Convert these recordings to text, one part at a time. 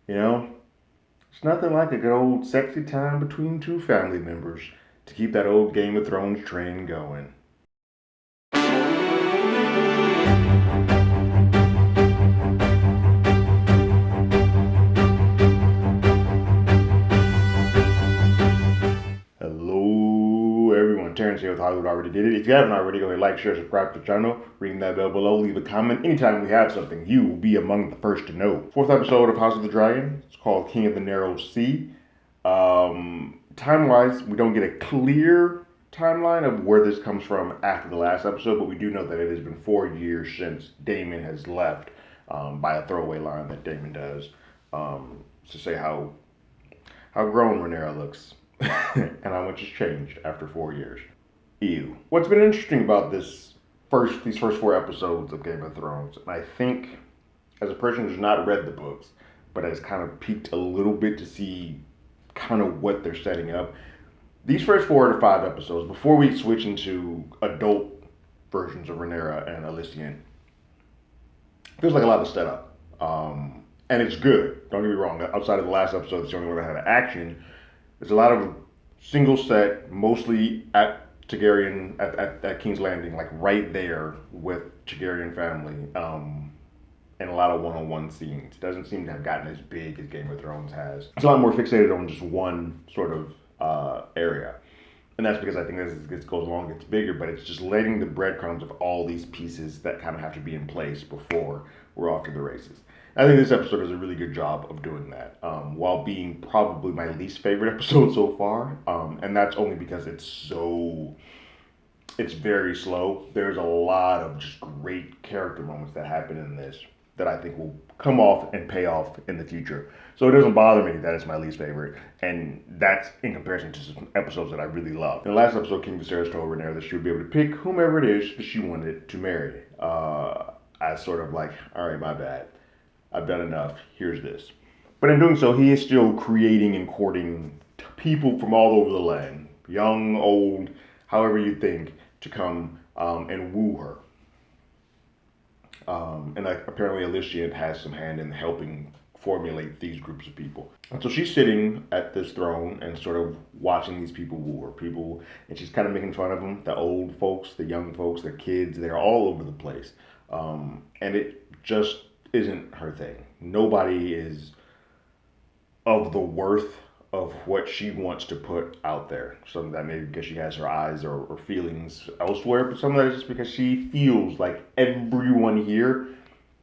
You know, it's nothing like a good old sexy time between two family members to keep that old Game of Thrones train going. Hello, everyone. Terrence here with Hollywood Already Did It. If you haven't already, go ahead, like, share, subscribe to the channel, ring that bell below, leave a comment. Anytime we have something, you will be among the first to know. Fourth episode of House of the Dragon. It's called King of the Narrow Sea. Time-wise, we don't get a clear timeline of where this comes from after the last episode, but we do know that it has been 4 years since Daemon has left, by a throwaway line that Daemon does, to say how grown Rhaenyra looks, and how much has changed after 4 years. Ew. What's been interesting about these first four episodes of Game of Thrones, and I think as a person who's not read the books, but has kind of peeked a little bit to see kind of what they're setting up. These first 4 to 5 episodes, before we switch into adult versions of Rhaenyra and Elysian, feels like a lot of setup. And it's good. Don't get me wrong. Outside of the last episode, it's the only one that had action. There's a lot of single set, mostly at Targaryen at King's Landing, like right there with Targaryen family, and a lot of one-on-one scenes. It doesn't seem to have gotten as big as Game of Thrones has. It's a lot more fixated on just one sort of area. And that's because I think as it goes along, it gets bigger, but it's just letting the breadcrumbs of all these pieces that kind of have to be in place before we're off to the races. I think this episode does a really good job of doing that, while being probably my least favorite episode so far. And that's only because it's very slow. There's a lot of just great character moments that happen in this that I think will come off and pay off in the future. So it doesn't bother me that it's my least favorite, and that's in comparison to some episodes that I really love. In the last episode, King Viserys told Rhaenyra that she would be able to pick whomever it is that she wanted to marry. I sort of like, all right, my bad. I've done enough. Here's this. But in doing so, he is still creating and courting people from all over the land, young, old, however you think, to come and woo her. And apparently Elysian has some hand in helping formulate these groups of people. And so she's sitting at this throne and sort of watching these people woo her. People, and she's kind of making fun of them. The old folks, the young folks, the kids, they're all over the place. And it just isn't her thing. Nobody is of the worth of what she wants to put out there. Some of that maybe because she has her eyes or feelings elsewhere, but some of that is just because she feels like everyone here,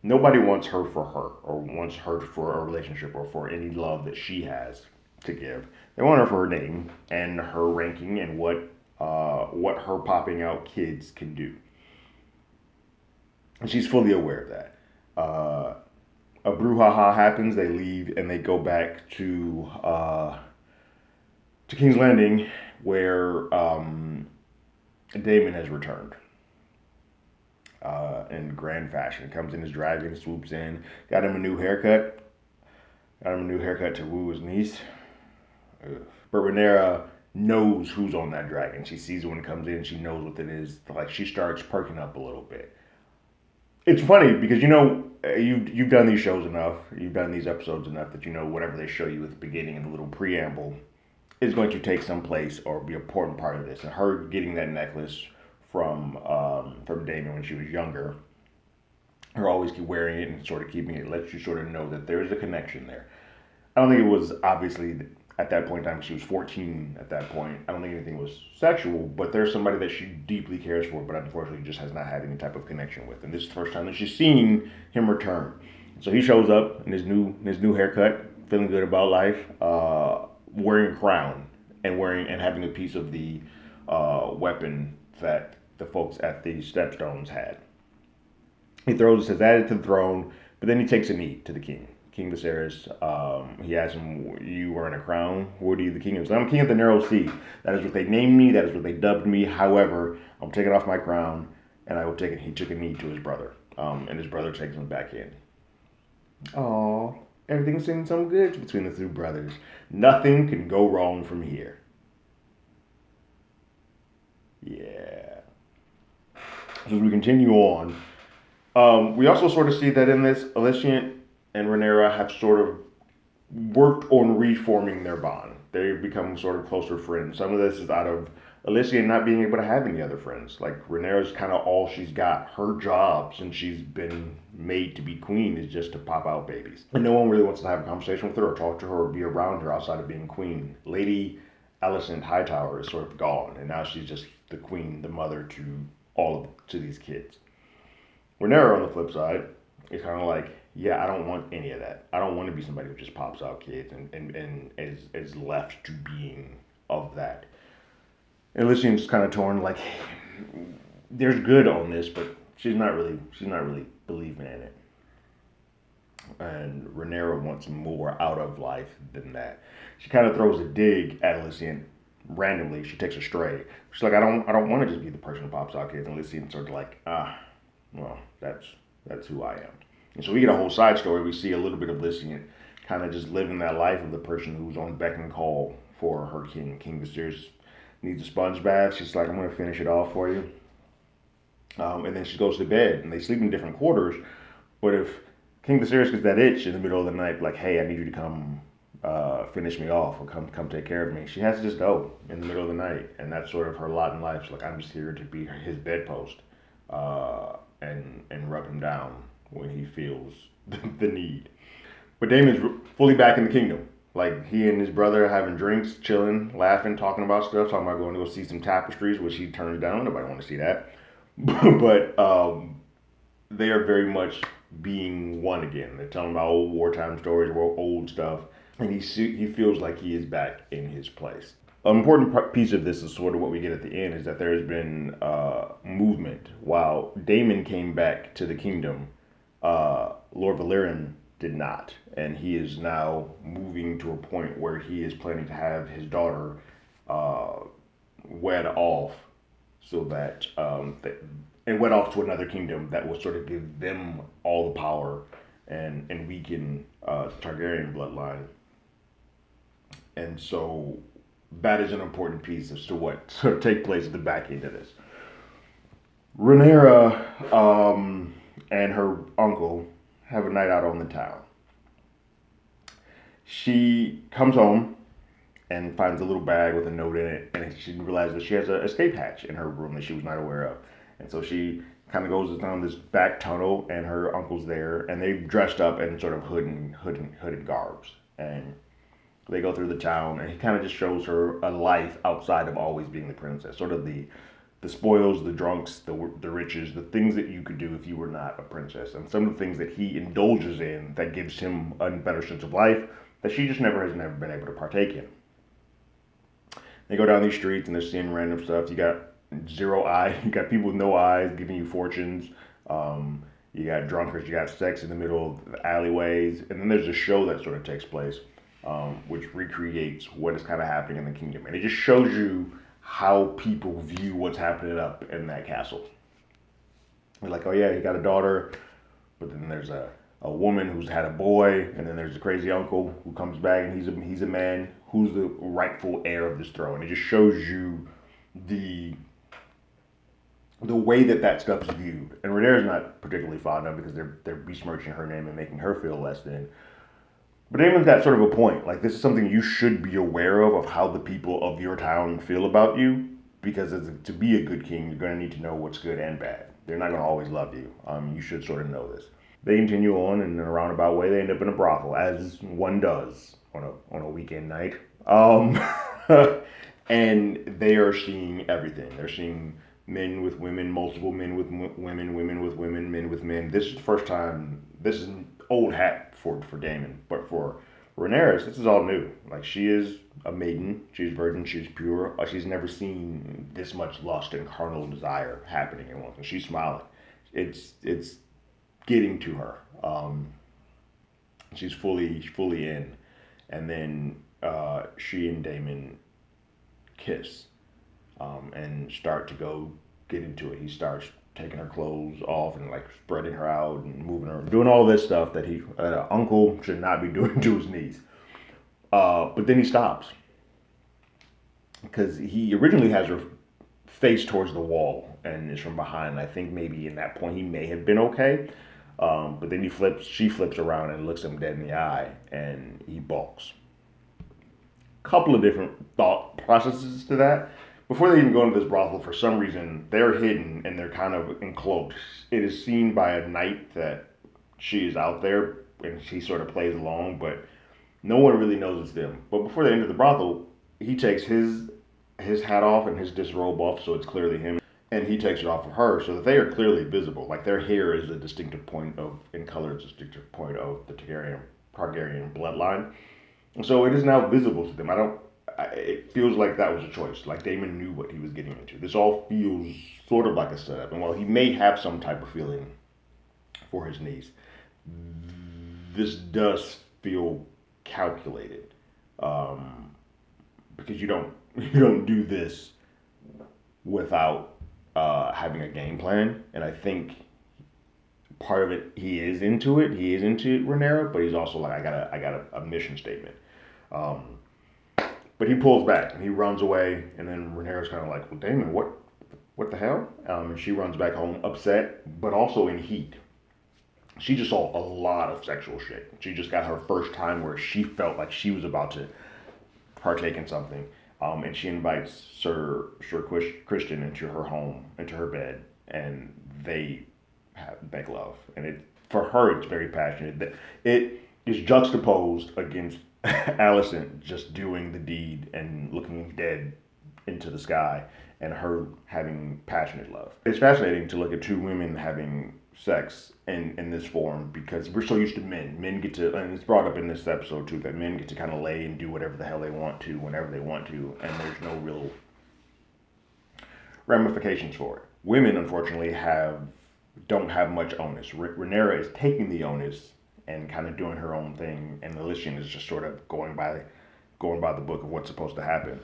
nobody wants her for her or wants her for a relationship or for any love that she has to give. They want her for her name and her ranking and what her popping out kids can do. And she's fully aware of that. A brouhaha happens. They leave and they go back to King's Landing, where Daemon has returned in grand fashion. Comes in his dragon, swoops in, got him a new haircut. Got him a new haircut to woo his niece. But Rhaenyra knows who's on that dragon. She sees it when it comes in. She knows what it is. Like she starts perking up a little bit. It's funny because you've done these shows enough, you've done these episodes enough that you know whatever they show you at the beginning and the little preamble is going to take some place or be an important part of this. And her getting that necklace from Damon when she was younger, her always keep wearing it and sort of keeping it lets you sort of know that there is a connection there. I don't think it was obviously at that point in time, she was 14 at that point. I don't think anything was sexual, but there's somebody that she deeply cares for, but unfortunately just has not had any type of connection with. And this is the first time that she's seeing him return. So he shows up in his new haircut, feeling good about life, wearing a crown and having a piece of the weapon that the folks at the Stepstones had. He throws his added to the throne, but then he takes a knee to the king. King Viserys, he asks him, "You wearing a crown? What are you the king of?" So I'm king of the narrow sea. That is what they named me. That is what they dubbed me. However, I'm taking off my crown, and I will take it. He took a knee to his brother, and his brother takes him back in. Oh, everything's seeming so good between the two brothers. Nothing can go wrong from here. Yeah. So as we continue on, we also sort of see that in this, Elysian and Rhaenyra have sort of worked on reforming their bond. They've become sort of closer friends. Some of this is out of Elysian not being able to have any other friends. Like Rhaenyra's kind of all she's got. Her job since she's been made to be queen is just to pop out babies. And no one really wants to have a conversation with her or talk to her or be around her outside of being queen. Lady Alicent Hightower is sort of gone, and now she's just the queen, the mother to these kids. Rhaenyra, on the flip side, is kind of like, yeah, I don't want any of that. I don't want to be somebody who just pops out kids and is left to being of that. And Elysian's kind of torn, like, there's good on this, but she's not really believing in it. And Rhaenyra wants more out of life than that. She kind of throws a dig at Elysian randomly. She takes a stray. She's like, I don't want to just be the person who pops out kids. And Elysian's sort of like, well, that's who I am. And so we get a whole side story. We see a little bit of Elysian kind of just living that life of the person who's on beck and call for her king. King Viserys needs a sponge bath. She's like, I'm going to finish it off for you. And then she goes to bed, and they sleep in different quarters. But if King Viserys gets that itch in the middle of the night, like, hey, I need you to come finish me off or come take care of me, she has to just go in the middle of the night. And that's sort of her lot in life. She's like, I'm just here to be his bedpost and rub him down when he feels the need. But Daemon's fully back in the kingdom. Like, he and his brother are having drinks, chilling, laughing, talking about stuff, talking about going to go see some tapestries, which he turns down. Nobody want to see that. But they are very much being one again. They're telling about old wartime stories, old stuff, and he feels like he is back in his place. An important piece of this is sort of what we get at the end is that there has been movement. While Daemon came back to the kingdom, Lord Valyrian did not, and he is now moving to a point where he is planning to have his daughter wed off, so that and wed off to another kingdom that will sort of give them all the power and weaken the Targaryen bloodline. And so that is an important piece as to what sort of take place at the back end of this. Rhaenyra and her uncle have a night out on the town. She comes home and finds a little bag with a note in it, and she realizes that she has an escape hatch in her room that she was not aware of. And so she kind of goes down this back tunnel, and her uncle's there, and they've dressed up in sort of hooded garbs. And they go through the town, and he kind of just shows her a life outside of always being the princess. Sort of the spoils, the drunks, the riches, the things that you could do if you were not a princess. And some of the things that he indulges in that gives him a better sense of life that she just has never been able to partake in. They go down these streets and they're seeing random stuff. You got zero eye. You got people with no eyes giving you fortunes. You got drunkards. You got sex in the middle of the alleyways. And then there's a show that sort of takes place, which recreates what is kind of happening in the kingdom. And it just shows you how people view what's happening up in that castle. They're like, oh yeah, he got a daughter, but then there's a woman who's had a boy, and then there's a crazy uncle who comes back, and he's a man who's the rightful heir of this throne. It just shows you the way that stuff is viewed. And Rhaenyra's not particularly fond of because they're besmirching her name and making her feel less than. But Daemon's got sort of a point. Like, this is something you should be aware of how the people of your town feel about you, because to be a good king, you're going to need to know what's good and bad. They're not going to always love you. You should sort of know this. They continue on, and in a roundabout way, they end up in a brothel, as one does on a weekend night. And they are seeing everything. They're seeing men with women, multiple men with women, women with women, men with men. This is the first time. This is an old hat for Daemon, but for Rhaenyra, this is all new. Like, she is a maiden, she's virgin, she's pure. She's never seen this much lust and carnal desire happening in one, and she's smiling. It's getting to her. She's fully in, and then she and Daemon kiss and start to go get into it. He starts taking her clothes off and like spreading her out and moving her, doing all this stuff that an uncle should not be doing to his niece. But then he stops because he originally has her face towards the wall and is from behind. I think maybe in that point he may have been okay. But then she flips around and looks him dead in the eye, and he balks. Couple of different thought processes to that. Before they even go into this brothel, for some reason, they're hidden and they're kind of encloaked. It is seen by a knight that she is out there, and she sort of plays along, but no one really knows it's them. But before they enter the brothel, he takes his hat off and his disrobe off, so it's clearly him, and he takes it off of her, so that they are clearly visible. Like their hair is a distinctive point of, in color, it's a distinctive point of the Targaryen bloodline. So it is now visible to them. It feels like that was a choice. Like Daemon knew what he was getting into. This all feels sort of like a setup. And while he may have some type of feeling for his niece, this does feel calculated. Because you don't do this without having a game plan. And I think part of it, he is into it. He is into Rhaenyra, but he's also like, I got a mission statement. But he pulls back and he runs away, and then Rhaenyra's kind of like, well, Daemon, what the hell? And she runs back home upset, but also in heat. She just saw a lot of sexual shit. She just got her first time where she felt like she was about to partake in something. And she invites Sir Christian into her home, into her bed, and they make love. And for her, it's very passionate. It is juxtaposed against Alicent just doing the deed and looking dead into the sky, and her having passionate love. It's fascinating to look at two women having sex in this form, because we're so used to men. Men get to, and it's brought up in this episode too, that men get to kind of lay and do whatever the hell they want to, whenever they want to, and there's no real ramifications for it. Women, unfortunately, don't have much onus. Rhaenyra is taking the onus and kind of doing her own thing, and Elysian is just sort of going by the book of what's supposed to happen.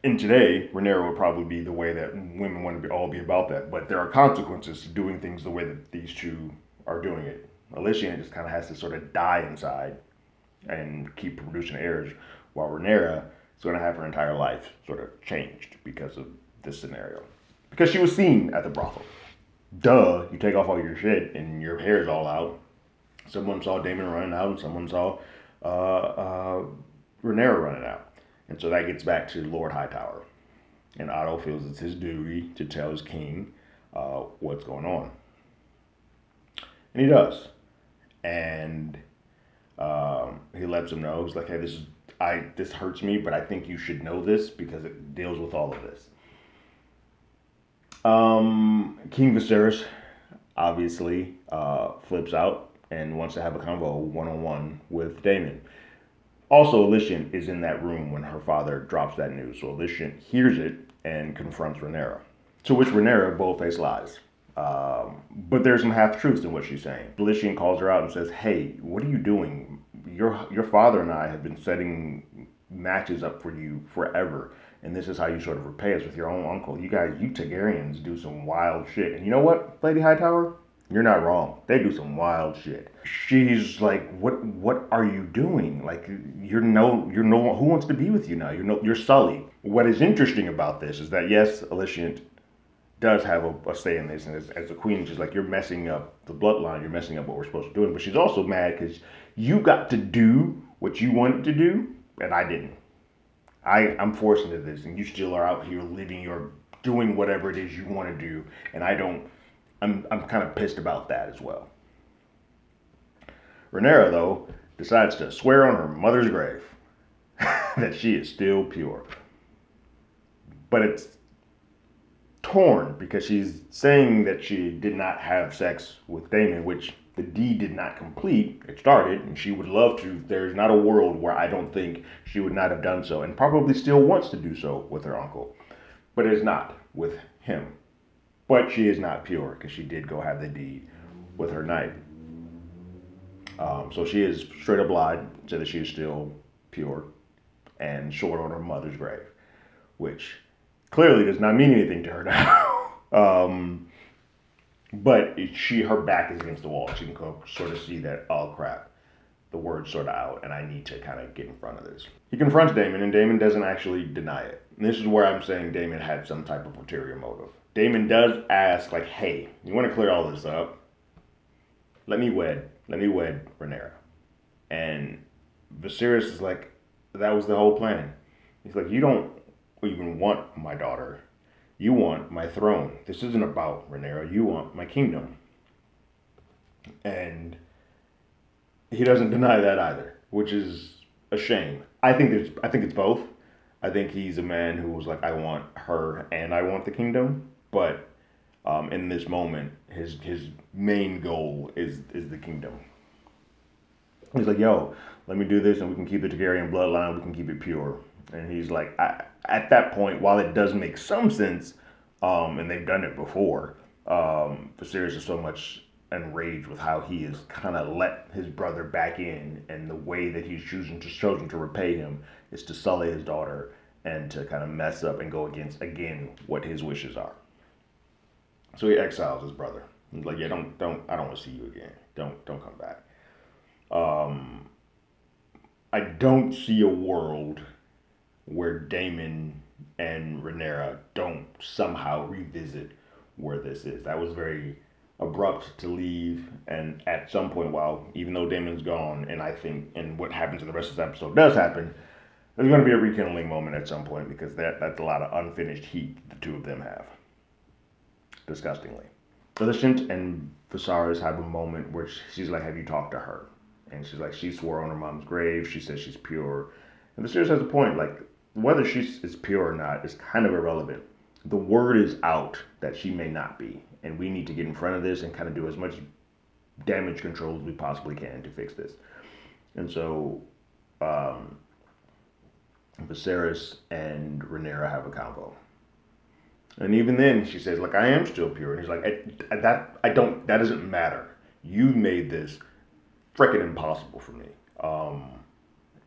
And today, Rhaenyra would probably be the way that women want to all be about that, but there are consequences to doing things the way that these two are doing it. Elysian just kind of has to sort of die inside and keep producing heirs, while Rhaenyra is going to have her entire life sort of changed because of this scenario. Because she was seen at the brothel. Duh, you take off all your shit and your hair's all out. Someone saw Daemon running out, and someone saw Rhaenyra running out. And so that gets back to Lord Hightower. And Otto feels it's his duty to tell his king what's going on. And he does. And he lets him know. He's like, hey, this hurts me, but I think you should know this because it deals with all of this. King Viserys obviously flips out and wants to have a convo one-on-one with Daemon. Also, Elysian is in that room when her father drops that news. So Elysian hears it and confronts Rhaenyra. To which Rhaenyra boldface lies. But there's some half-truths in what she's saying. Elysian calls her out and says, hey, what are you doing? Your father and I have been setting matches up for you forever. And this is how you sort of repay us with your own uncle. You Targaryens do some wild shit. And you know what, Lady Hightower? You're not wrong. They do some wild shit. She's like, what are you doing? Like, you're no who wants to be with you now? You're Sully. What is interesting about this is that yes, Elysian does have a say in this, and as the queen, she's like, you're messing up the bloodline, you're messing up what we're supposed to do. But she's also mad because you got to do what you wanted to do, and I didn't. I'm forced into this, and you still are out here doing whatever it is you want to do, and I don't. I'm kind of pissed about that as well. Rhaenyra, though, decides to swear on her mother's grave that she is still pure. But it's torn because she's saying that she did not have sex with Daemon, which the deed did not complete. It started, and she would love to. There's not a world where I don't think she would not have done so, and probably still wants to do so with her uncle. But it is not with him. But she is not pure because she did go have the deed with her knight. So she is straight up lied, said that she is still pure and short on her mother's grave, which clearly does not mean anything to her now. But her back is against the wall. She can sort of see that, oh crap, the word's sort of out and I need to kind of get in front of this. He confronts Daemon, and Daemon doesn't actually deny it. And this is where I'm saying Daemon had some type of ulterior motive. Daemon does ask, like, hey, you want to clear all this up? let me wed Rhaenyra. And Viserys is like, that was the whole plan. He's like, you don't even want my daughter. You want my throne. This isn't about Rhaenyra. You want my kingdom. And he doesn't deny that either, which is a shame. I think it's both. I think he's a man who was like, I want her and I want the kingdom. But in this moment, his main goal is the kingdom. He's like, yo, let me do this and we can keep the Targaryen bloodline, we can keep it pure. And he's like, at that point, while it does make some sense, and they've done it before, Viserys is so much enraged with how he has kind of let his brother back in, and the way that he's chosen to repay him is to sully his daughter and to kind of mess up and go against, again, what his wishes are. So he exiles his brother. He's like, yeah, I don't want to see you again. Don't come back. I don't see a world where Daemon and Rhaenyra don't somehow revisit where this is. That was very abrupt to leave, and at some point, while even though Daemon's gone, and I think, and what happens in the rest of this episode does happen, there's going to be a rekindling moment at some point because that's a lot of unfinished heat the two of them have. Disgustingly. Alicent and Viserys have a moment where she's like, have you talked to her? And she's like, she swore on her mom's grave. She says she's pure. And Viserys has a point. Like, whether she's pure or not is kind of irrelevant. The word is out that she may not be. And we need to get in front of this and kind of do as much damage control as we possibly can to fix this. And so, Viserys and Rhaenyra have a convo. And even then, she says, like, I am still pure. And he's like, that doesn't matter. You made this freaking impossible for me.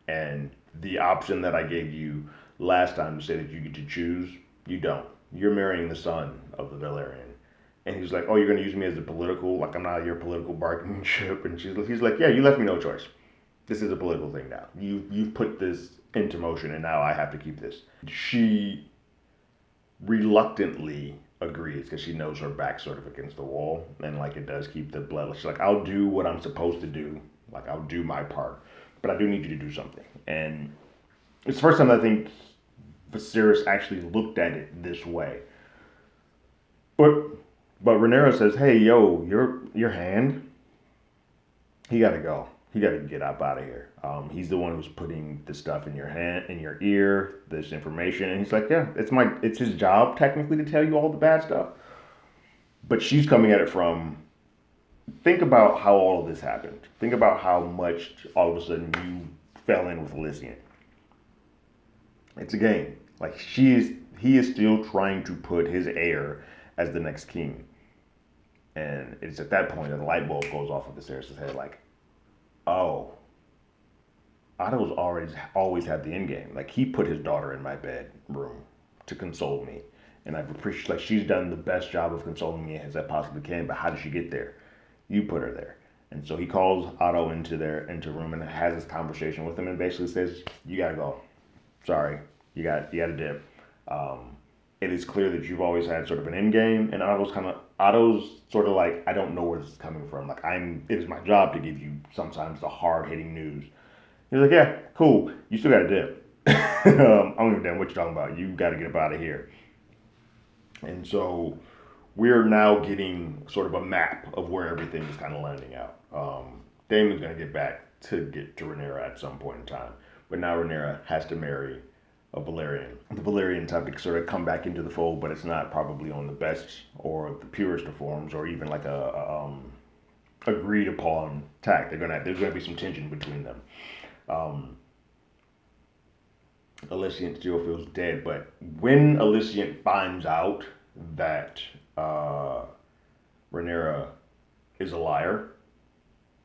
And the option that I gave you last time to say that you get to choose, you don't. You're marrying the son of the Valyrian. And he's like, oh, you're going to use me as a political, like I'm not your political bargaining chip. And he's like, yeah, you left me no choice. This is a political thing now. You've put this into motion and now I have to keep this. She reluctantly agrees because she knows her back's sort of against the wall and like it does keep the blood. She's like, I'll do what I'm supposed to do. Like I'll do my part, but I do need you to do something. And it's the first time I think Viserys actually looked at it this way. But Rhaenyra says, hey, yo, your hand, he got to go. He got to get up out of here. He's the one who's putting the stuff in your hand, in your ear, this information. And he's like, yeah, it's his job technically to tell you all the bad stuff. But she's coming at it from, think about how all of this happened. Think about how much all of a sudden you fell in with Alicent. It's a game. Like he is still trying to put his heir as the next king. And it's at that point that the light bulb goes off of Viserys' head, like, oh, Otto's always had the end game. Like he put his daughter in my bedroom to console me, and I've appreciated like she's done the best job of consoling me as I possibly can. But how did she get there? You put her there. And so he calls Otto into room and has this conversation with him and basically says, you gotta go. Sorry, you gotta dip. It is clear that you've always had sort of an end game, and Otto's sort of like, I don't know where this is coming from. Like it is my job to give you sometimes the hard hitting news. He's like, yeah, cool. You still gotta dip. I don't give a damn what you're talking about. You gotta get up out of here. And so we're now getting sort of a map of where everything is kind of landing out. Daemon's gonna get to Rhaenyra at some point in time, but now Rhaenyra has to marry a Valyrian. The Valyrian type to sort of come back into the fold, but it's not probably on the best or the purest of forms, or even like a agreed upon tack. There's gonna be some tension between them. Alicent still feels dead, but when Alicent finds out that Rhaenyra is a liar,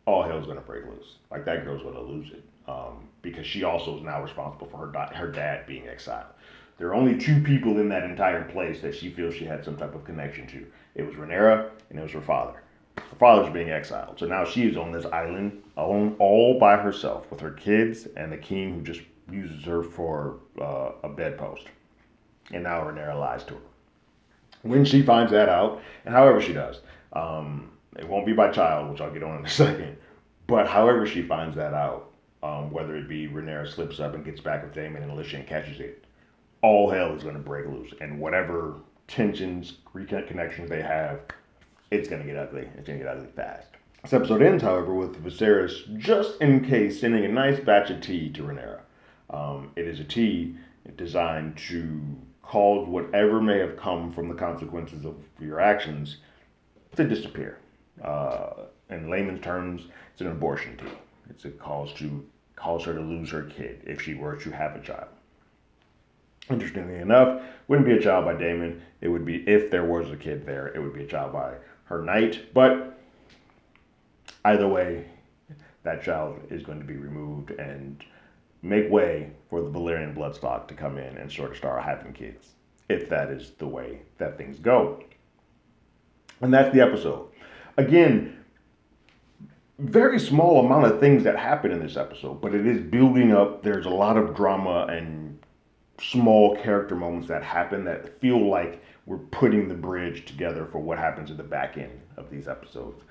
all hell's gonna break loose. Like that girl's gonna lose it. Because she also is now responsible for her dad being exiled. There are only two people in that entire place that she feels she had some type of connection to. It was Rhaenyra and it was her father. Her father's being exiled. So now she is on this island all by herself with her kids and the king who just uses her for a bedpost. And now Rhaenyra lies to her. When she finds that out, and however she does, It won't be by child, which I'll get on in a second. But however she finds that out, whether it be Rhaenyra slips up and gets back with Daemon and Alicent catches it, all hell is going to break loose. And whatever tensions, connections they have, it's going to get ugly. It's going to get ugly fast. This episode ends, however, with Viserys, just in case, sending a nice batch of tea to Rhaenyra. It is a tea designed to cause whatever may have come from the consequences of your actions to disappear. In layman's terms, it's an abortion tea. It's a cause her to lose her kid if she were to have a child. Interestingly enough, wouldn't be a child by Daemon. It would be, if there was a kid there, it would be a child by her knight. But either way, that child is going to be removed and make way for the Valyrian bloodstock to come in and sort of start having kids, if that is the way that things go. And that's the episode. Again, very small amount of things that happen in this episode, but it is building up. There's a lot of drama and small character moments that happen that feel like we're putting the bridge together for what happens at the back end of these episodes.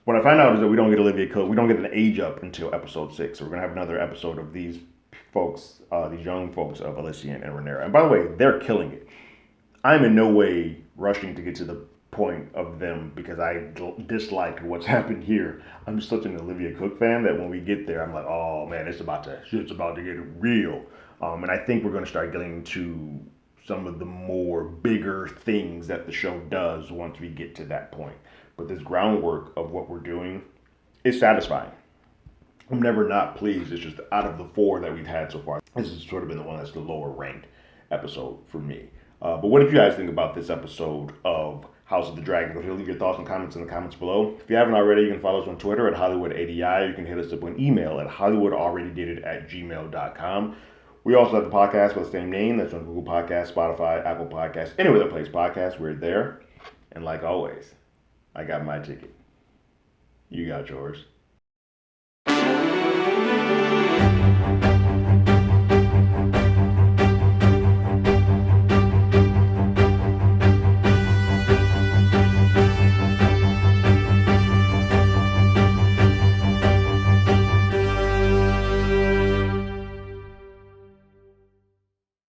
What I find out is that we don't get Olivia Cook. We don't get an age up until episode 6. So we're going to have another episode of these folks, these young folks of Alicent and Rhaenyra. And by the way, they're killing it. I'm in no way rushing to get to the point of them because I disliked what's happened here. I'm such an Olivia Cook fan that when we get there, I'm like, oh man, it's about to get real. And I think we're going to start getting to some of the more bigger things that the show does once we get to that point. But this groundwork of what we're doing is satisfying. I'm never not pleased. It's just out of the 4 that we've had so far, this has sort of been the one that's the lower ranked episode for me. But what did you guys think about this episode of House of the Dragon? Go ahead and leave your thoughts and comments in the comments below. If you haven't already, you can follow us on Twitter at HollywoodADI. You can hit us up on email at HollywoodAlreadyDidIt@gmail.com. We also have the podcast with the same name. That's on Google Podcasts, Spotify, Apple Podcasts, anywhere that plays podcasts. We're there. And like always, I got my ticket. You got yours.